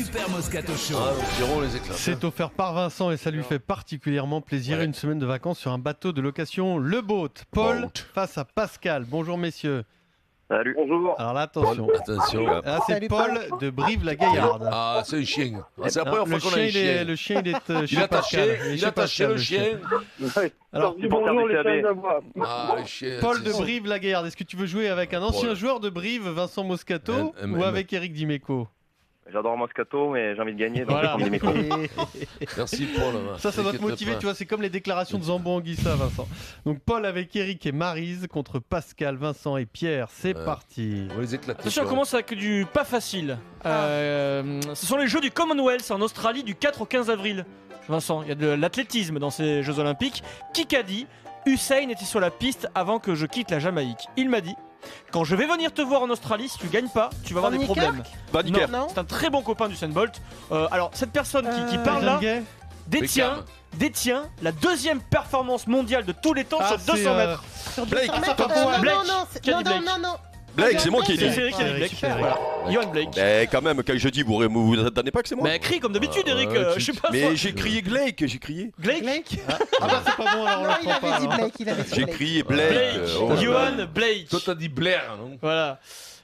Super Moscato Show. Pierrot les éclate. C'est offert par Vincent et ça lui fait particulièrement plaisir. Ouais. Une semaine de vacances sur un bateau de location, le Boat. Paul face à Pascal. Bonjour messieurs. Salut. Bonjour. Alors là, attention. Attention. Là, c'est Salut, Paul de Brive-la-Gaillarde. Ah, c'est un chien. C'est la première fois Le qu'on a un chien. le chien, il est chez Il a Pascal. attaché, il a attaché le chien. Alors, Bonjour les fans d'avoir. Ah, le chien. Paul de Brive-la-Gaillarde, est-ce que tu veux jouer avec un ancien Paul. joueur de Brive, Vincent Moscato, ou avec Eric Dimeco? J'adore Moscato, mais j'ai envie de gagner. Donc Voilà. je vais prendre des micros. Merci Paul. Ça doit te motiver, tu vois, c'est comme les déclarations de Zambo Anguissa, Vincent. Donc Paul avec Eric et Maryse contre Pascal, Vincent et Pierre, c'est parti. On va les éclater. Attention, on commence avec du pas facile. Ce sont les Jeux du Commonwealth en Australie du 4 au 15 avril. Vincent, il y a de l'athlétisme dans ces Jeux Olympiques. Kikadi, Hussein était sur la piste avant que je quitte la Jamaïque. Il m'a dit: quand je vais venir te voir en Australie, si tu gagnes pas, tu vas avoir des Van problèmes. Niekerk Non, Non. c'est un très bon copain d'Usain Bolt. Alors, cette personne qui parle Jeanne là Gay détient la deuxième performance mondiale de tous les temps sur c'est, 200 mètres. Sur Blake. 200 mètres. Attends, Blake. Non, Qui a dit Blake non. Blake, c'est moi qui ai C'est dit. Eric Eric, Blake. super, Voilà. Johan Blake. Mais quand même, quand je dis, vous n'attendez pas que c'est moi. Mais crie comme d'habitude, Eric. Je sais pas. Mais j'ai crié Blake, j'ai crié. Blake. Blake. Ah bah c'est pas bon, alors on Non, il l'entend pas. avait dit alors. Blake. Il avait dit J'ai Blake. crié Blake. Blake. Johan Blake. Toi t'as dit Blair, non? Voilà.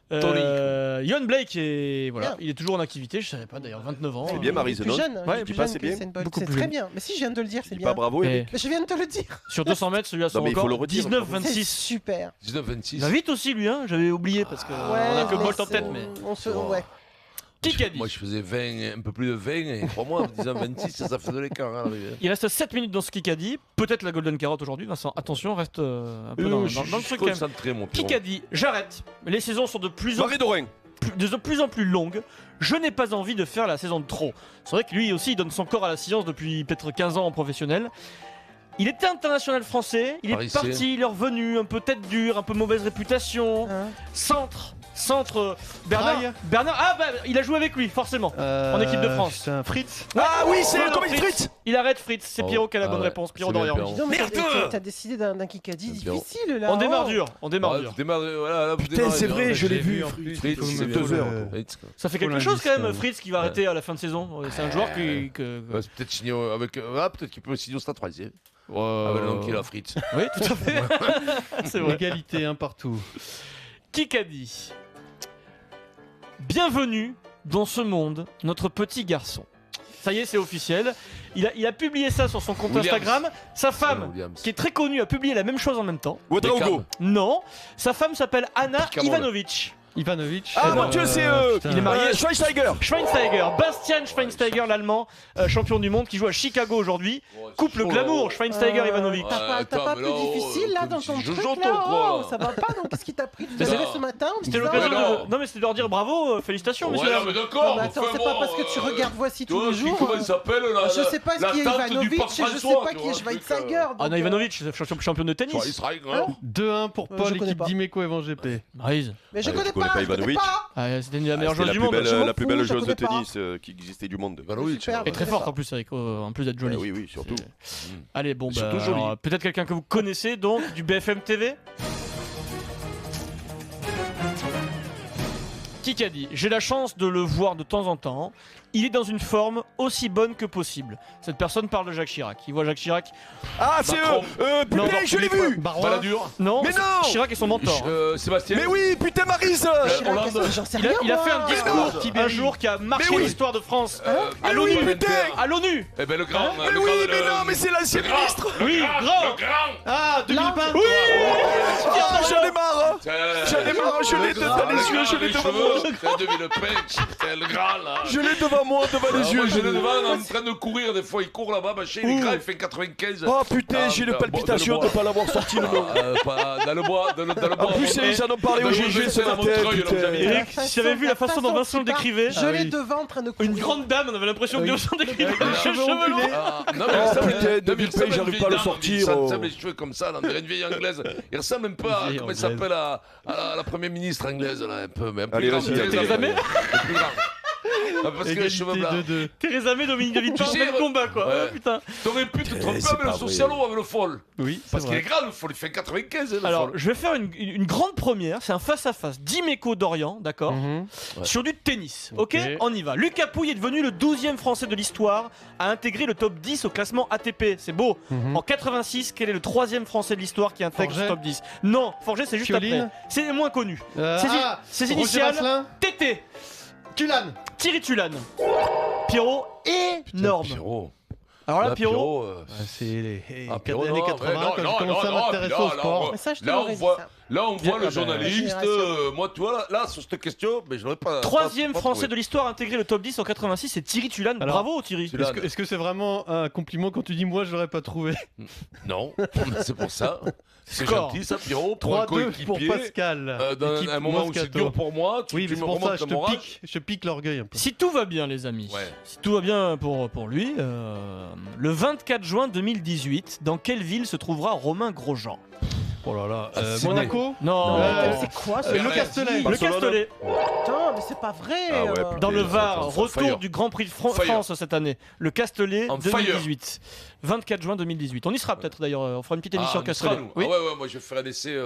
Tony. Johan Blake est voilà, Bien. il est toujours en activité, je savais pas d'ailleurs, 29 ans. C'est bien, Maryse, Plus non? jeune. Ouais, il est dis plus pas jeune c'est que bien. Usain Bolt. Beaucoup C'est plus très jeune. bien. Mais si je viens de te le dire, c'est Dis bien. pas bravo, Et Eric. Mais je viens de te le dire. sur 200 mètres, celui-là son Non, mais il faut record le redire. 19-26. C'est super. 19-26. Il va vite aussi lui, hein, j'avais oublié parce que on a que mais Bolt en c'est- tête, mais. On se. Oh. Ouais. Qui a dit? Moi je faisais 20, un peu plus de 20 et crois-moi, 19-26, ça fait de l'écart à l'arrivée. Il reste 7 minutes dans ce Kikadi. Peut-être la Golden Carotte aujourd'hui, Vincent. Attention, reste un peu dans le Je truc suis quand même. concentré mon Pierrot. Kikadi, j'arrête. Les saisons sont de plus en Marie Dorin. plus en plus longue. Je n'ai pas envie de faire la saison de trop. C'est vrai que lui aussi, il donne son corps à la science depuis peut-être 15 ans en professionnel. Il était international français, il est Parisien. parti, il est revenu, un peu tête dure, un peu mauvaise réputation. Hein. Centre, Bernard. Braille. Bernard, ah bah, il a joué avec lui, forcément. En équipe de France. C'est un Fritz. Ah oui, c'est Non, le comic Street. Il arrête Fritz, c'est Oh, Pierrot qui a la ah bonne ouais, réponse, Pierrot c'est bien, d'Orient. Pierrot. Dis donc, mais Merde. t'as décidé d'un Kikadi Pierrot. difficile là. On démarre Oh. dur, on démarre dur. Putain, c'est vrai, je l'ai vu. en plus. Fritz, Faut c'est me- 2 faut heures. le- Fritz, quoi. Ça fait Faut quelque chose quand même, l'indice, Fritz qui va arrêter à la fin de saison. C'est un joueur que... Ouais, c'est peut-être signé avec. Ah, peut-être qu'il peut signer au Stade Français. Ah, ben non, qu'il a Fritz. Oui, tout à fait. C'est vrai. Égalité, un partout. Qui a dit: bienvenue dans ce monde, notre petit garçon. Ça y est, c'est officiel. Il a publié ça sur son compte Williams. Instagram. Sa femme, Williams. qui est très connue, a publié la même chose en même temps. Ouedraogo. Non, sa femme s'appelle Anna Picamol. Ivanovic. Ivanovic. Ah mon dieu, c'est putain. il est marié. Schweinsteiger. Schweinsteiger, Bastian Schweinsteiger, l'allemand, champion du monde, qui joue à Chicago aujourd'hui. Couple glamour, Schweinsteiger-Ivanovic. T'as pas mais plus difficile là dans ton je truc j'entends, là. quoi. Oh, ça va pas donc qu'est-ce qui t'a pris? Tu Mais t'es c'est- levé ce matin en me C'était disant- l'occasion Ouais, de... non. Non mais c'était de leur dire bravo, félicitations Ouais, messieurs. non, mais Non, d'accord. mais attends, c'est pas parce que tu regardes Voici tous les jours. Comment il s'appelle là Je sais pas ce qui est Ivanovic, et je sais pas qui est Schweinsteiger. Anna Ivanovic, champion de tennis. Hein 2-1 pour Je Paul, connais équipe pas. d'Imeco et Van GP. Maryse. Mais je Ah, connais tu connais pas, pas je connais Ivanovic pas. Ah, c'était une des meilleures C'était joueuses du monde. Je m'en la plus belle fous, je joueuse de connais pas. tennis qui existait du monde. Ivanovic. Super. Et très forte en plus, avec, en plus d'être jolie. Oui, oui, surtout. Allez, bon, bah, Surtout jolie. alors, peut-être quelqu'un que vous connaissez donc, du BFM TV. Qui a dit: j'ai la chance de le voir de temps en temps. Il est dans une forme aussi bonne que possible. Cette personne parle de Jacques Chirac. Il voit Jacques Chirac. Ah, c'est Macron. Non, putain, je l'ai vu. Balladur. Non, Mais non Chirac est son mentor. Sébastien. Mais oui, putain, Maryse. Chirac, Hollande. j'en sais Il a, rien, il a moi. fait un discours un jour qui a marqué Mais oui. l'histoire de France à Mais l'ONU. oui, putain. À l'ONU. Eh ben le grand. Mais oui, mais non, mais c'est l'ancien ministre. Oui, grand. Ah, 2020. Oui. Ah, j'en ai marre. J'en ai marre, je l'ai dans les yeux, je l'ai devant moi. Devant le pinch, c'est le grand là. Je l'ai devant moi, devant les yeux. Je l'ai devant en train de courir, des fois il court là-bas, machin, il est grand, il fait 95. Oh putain, j'ai une palpitation de pas l'avoir sorti le nom. Dans le bois, dans le bois. En plus, ils en ont parlé au GG ce matin. Eric, si tu avais vu la façon dont Vincent le décrivait, Je l'ai devant en train de courir. une grande dame, on avait l'impression que Oui. Vincent décrivait Les les cheveux cheveux longs. ondulés. Non, Oh, ça, putain, depuis le pays, j'arrive pas à le sortir. Il ressemble les cheveux comme ça, on dirait une vieille anglaise. Il ressemble un peu à, Vieille comment elle anglaise. s'appelle, à la première ministre anglaise, là, un peu, mais un peu Allez, grand. vas-y, Très Theresa grand. May. Un peu grand. parce que les cheveux blancs. Theresa May, Dominique de Villepin, Tu sais, même combat quoi. ouais. Oh, putain. T'aurais pu te tromper c'est avec le pas Socialo avec le Foll. Oui, Parce qu'il est grand le Foll, il fait 95 le Alors, Foll. je vais faire une grande première. C'est un face-à-face. Dimeco Dorian, d'accord sur du tennis. Ok, on y va. Lucas Pouille est devenu le 12e Français de l'histoire à intégrer le top 10 au classement ATP. C'est beau. En 86, quel est le 3e Français de l'histoire qui intègre ce Forget. top 10? Non, Forget, c'est juste Fioline. après. C'est moins connu. Ses Roger initiales, Vasselin. TT. Tulane. Thierry Tulane. Pierrot, énorme. Pierrot. Alors là, Pierrot, C'est les Pierrot, années non, 80 ouais, quand non, je commençais à non, m'intéresser non, au sport. Mais ça, je te Là, on l'aurais dit, voit, ça. là, on voit le bah, journaliste. génération. Moi, tu vois, là, sur cette question, mais je n'aurais pas. 3e pas Français trouvé. de l'histoire à intégrer le top 10 en 86, c'est Thierry Tulane. Alors, Bravo Thierry. Tulane. Est-ce que c'est vraiment un compliment quand tu dis moi je l'aurais pas trouvé? Non, c'est pour ça. C'est Score. gentil, ça, Pierrot, pour un 3-2 pour coéquipier. Pascal. Dans Équipe un moment où c'est Moscato. dur pour moi, Oui, mais tu c'est me pour ça, remontes le moral. je pique l'orgueil un peu. Si tout va bien, les amis, Ouais. si tout va bien pour lui, le 24 juin 2018, dans quelle ville se trouvera Romain Grosjean? Oh là là. Sydney. Monaco. Non, C'est quoi ce Le Castellet. Le Castellet, Putain, mais c'est pas vrai. Ah ouais, dans le Putain, Var, attends, retour fire. du Grand Prix de Fire. France cette année. Le Castellet On 2018. 24 juin 2018. On y sera peut-être d'ailleurs, on fera une petite émission Ah, Castellet. nous. Oui, Ah ouais, moi je vais faire un essai.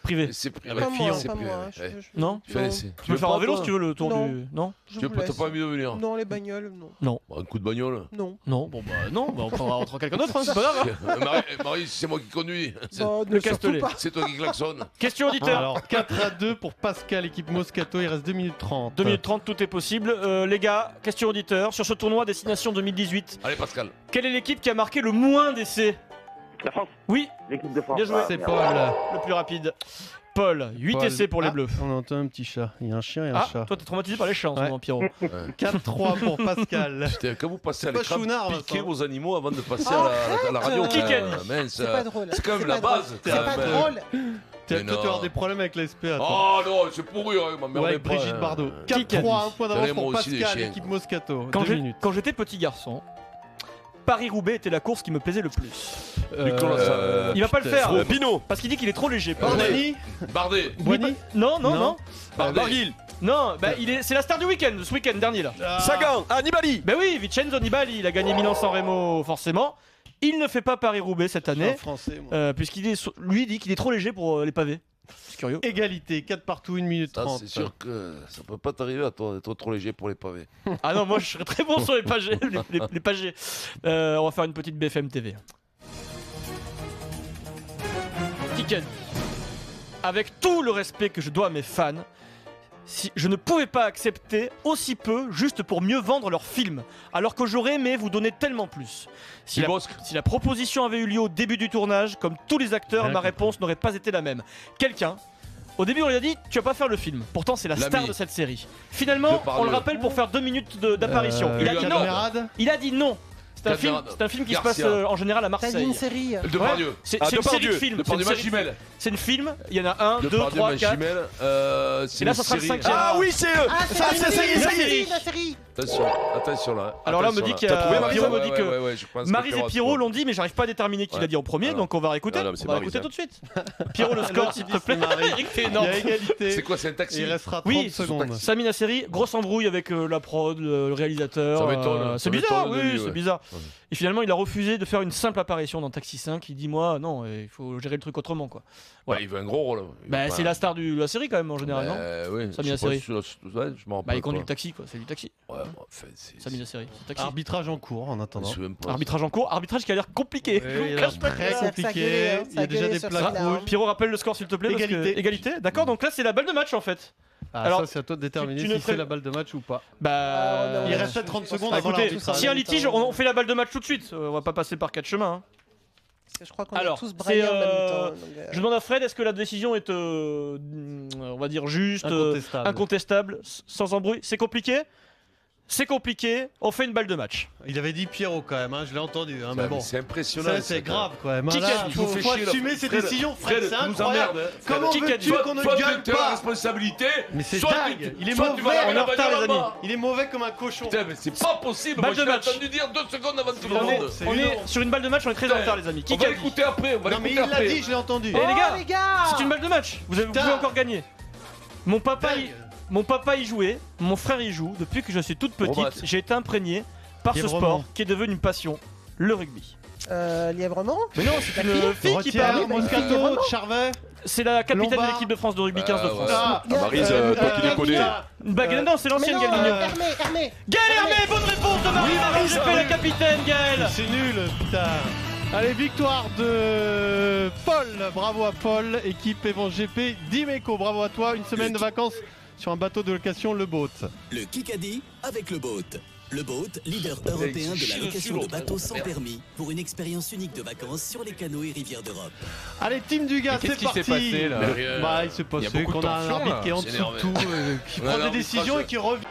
privé. essai privé. Avec Pas moi, Fillon. C'est pas privé, moi. ouais. Non Tu fais un essai. Tu peux le faire en vélo toi si tu veux le tour Non. du... Non Je Tu vous t'as laisse. pas envie de venir Non, les bagnoles, non. Un coup de bagnole. Non. Non, bon bah non, bah, on prendra quelqu'un d'autre, hein, c'est pas grave. Hein. Marie, c'est moi qui conduis. C'est- Bah, Le ne Castellet. surtout pas. C'est toi qui klaxonne. Question auditeur. Alors 4-2 pour Pascal, équipe Moscato, il reste 2 minutes 30. 2 minutes 30, tout est possible. Les gars, question auditeur. Sur ce tournoi Destination 2018, Allez, Pascal. quelle est l'équipe qui a marqué le moins d'essais? La France, Oui, l'équipe de France. Bien joué. C'est merde. Paul. le plus rapide. Paul, 8 Paul. essais pour les Ah, Bleus. On entend un petit chat. Il y a un chien et un Ah, chat. toi t'es traumatisé par les chats en ce Ouais. moment, Pierrot. 4-3 pour Pascal. Putain, quand vous passez à pas l'écran, Chounard, piquez Vincent. vos animaux avant de passer à la radio. Qui gagne Mince, C'est pas drôle. C'est quand même C'est la pas drôle. base. C'est quand pas même. drôle. Tu vas Mais peut-être non. avoir des problèmes avec la SPA. toi. Oh non, c'est pourri, hein, Ou m'emmerdez avec pas, Brigitte hein. Bardot. Qui a dit 4-3, un point d'avance J'en ai pour moi aussi des Pascal, chiens. équipe Moscato. Quand 2 j'ai- minutes. quand j'étais petit garçon, Paris-Roubaix était la course qui me plaisait le plus. Il va pas le faire Pinot. parce qu'il dit qu'il est trop léger. Boigny. Bardet. Boigny. Non, non, Non. non. Bardet. Barguil. Non, bah, c'est la star du week-end, ce week-end dernier là. Sagan. Ah, Nibali. Ben oui, Vincenzo Nibali, il a gagné Milan-San Remo forcément. Il ne fait pas Paris-Roubaix cette Je suis année, un français, moi. puisqu'il lui dit qu'il est trop léger pour les pavés. C'est curieux. Égalité, 4 partout, 1 minute Ça, 30. c'est sûr que ça peut pas t'arriver à toi d'être trop léger pour les pavés. Ah non, moi je serais très bon sur les pagés. Les pagés. On va faire une petite BFM TV. Kikadi. Avec tout le respect que je dois à mes fans, si je ne pouvais pas accepter aussi peu juste pour mieux vendre leurs films, alors que j'aurais aimé vous donner tellement plus. Si la proposition avait eu lieu au début du tournage, comme tous les acteurs, Rien ma compris. réponse n'aurait pas été la même. Quelqu'un, au début on lui a dit tu vas pas faire le film, pourtant c'est la L'ami. star de cette série. Finalement, Depardieu. on le rappelle pour faire 2 minutes d'apparition. Il a dit non. Camarade. Il a dit non. C'est un Camarade. film qui se Garcia. passe en général à T'as dit Marseille. une série. Depardieu. C'est Ah, c'est une série de Depardieu. films. Depardieu, C'est une série- Magimel. C'est une film, il y en a 1, 2, Depardieu, 3, 4. Magimel. C'est Et là, une ça sera le série. 5e. Ah oui, c'est eux. Ah, Ça, c'est ça y est, ça y est. la série. Attention là. Alors là, on me dit qu'il y a. T'as trouvé, Maryse Pierrot me dit que. Ouais, je pense que Maryse et Pierrot, Pierrot c'est l'ont dit, mais j'arrive pas à déterminer qui Ouais. l'a dit en premier, Alors. donc on va réécouter. Ah non, mais c'est On va Maryse, écouter hein. tout de suite. Pierrot, le score, s'il te plaît. Maryse. Eric, t'es Il y énorme. a égalité. C'est quoi, c'est un taxi? Il restera 30 Oui, secondes. Sami Nasseri, grosse embrouille avec la prod, le réalisateur. Ça m'étonne, C'est ça bizarre, m'étonne de oui, lui, c'est ouais. bizarre. Ouais. Et finalement, il a refusé de faire une simple apparition dans Taxi 5. Il dit moi, non, il faut gérer le truc autrement, quoi. Ouais, il veut un gros rôle. Il Bah, veut c'est pas- la star de la série quand même en général, non Oui, Sami je sais pas Nasseri. si ouais, je m'en rappelle Bah, il conduit pas. le taxi, quoi. C'est du taxi. Ouais, bon, enfin, c'est. Sami Nasseri, c'est taxi. Arbitrage en cours en Je me attendant. souviens pas. Arbitrage en cours, arbitrage qui a l'air compliqué. Oui, Je vous il a cache l'air pas. très Ça a compliqué. gueulé, hein, Il y ça a a déjà gueulé des sur plaques celui-là, rouges. hein. Pierrot, rappelle le score s'il te plaît. parce que- Égalité. Égalité. D'accord, donc là c'est la balle de match en fait. Ah, Alors, ça, c'est à toi de déterminer tu ne si ferais- c'est la balle de match ou pas. Bah. Ah, non, Il ouais, restait je- 30 je secondes pense avant qu'on a Écoutez, tous en si un même litige, temps. on fait la balle de match tout de suite. On va pas passer par 4 chemins. hein. Parce que je crois qu'on Alors, a tous braillé en c'est, même temps. euh, donc, Je demande à Fred, est-ce que la décision est, on va dire, juste, Incontestable. incontestable, sans embrouille? C'est compliqué? C'est compliqué. On fait une balle de match. Il avait dit Pierrot quand même, hein, je l'ai entendu. Hein, mais Mais bon. c'est impressionnant. Ça, c'est grave quand même. Qui Là, qu'a dit? faut, Vous fait faut chier, là. assumer ses Fred, décisions, Fred, Fred, c'est tu nous incroyable. emmerdes, hein. Comment Qui qu'a veux-tu dit? qu'on ne Soit gueule tu as la pas? responsabilité, Mais c'est soit dingue. Il est soit tu vas mauvais. laver On est la en retard, bagnole les amis. là-bas. Il est mauvais comme un cochon. Putain, mais c'est pas possible. Balle Moi, de je match. l'ai entendu dire 2 secondes avant tout le On est, monde. c'est on une est honte. sur une balle de match, on est très en Putain, retard, les amis. Qui On va qu'a dit? l'écouter après. On va Non mais l'écouter il l'a après. dit, je l'ai entendu. Eh, les gars, les gars c'est une balle de match. Vous pouvez Putain. encore gagner. Mon papa, Dingue. Mon papa y jouait, mon frère y joue. Depuis que je suis toute petite, bah, j'ai été imprégné par ce Lièvrement. sport qui est devenu une passion, le rugby. Lièvrement. Mais non, c'est une fille qui Retière, parle. Moscato, Charvet. C'est la capitaine Lombard. de l'équipe de France de rugby 15 de France. Ah, Maryse, toi qui les connais. Non, c'est l'ancienne Mais non, Gaëlle Mignot. Hermé. Gaël Hermé, bonne réponse de Marie. Maryse, J'ai fait la capitaine, Gaël. C'est nul, putain. Allez, victoire de Paul. Bravo à Paul. Équipe Evan GP d'Imeco. Bravo à toi. Une semaine de vacances sur un bateau de location, le Boat. Le Kikadi avec le Boat. Le Boat, leader européen de la location de bateaux sans permis, pour une expérience unique de vacances sur les canaux et rivières d'Europe. Allez, team du gars, c'est Qu'est-ce qui parti. s'est passé là Bah, il s'est passé beaucoup de qu'on a un tension, arbitre là. qui est en dessous de énervé. tout, qui prend des décisions et qui revient.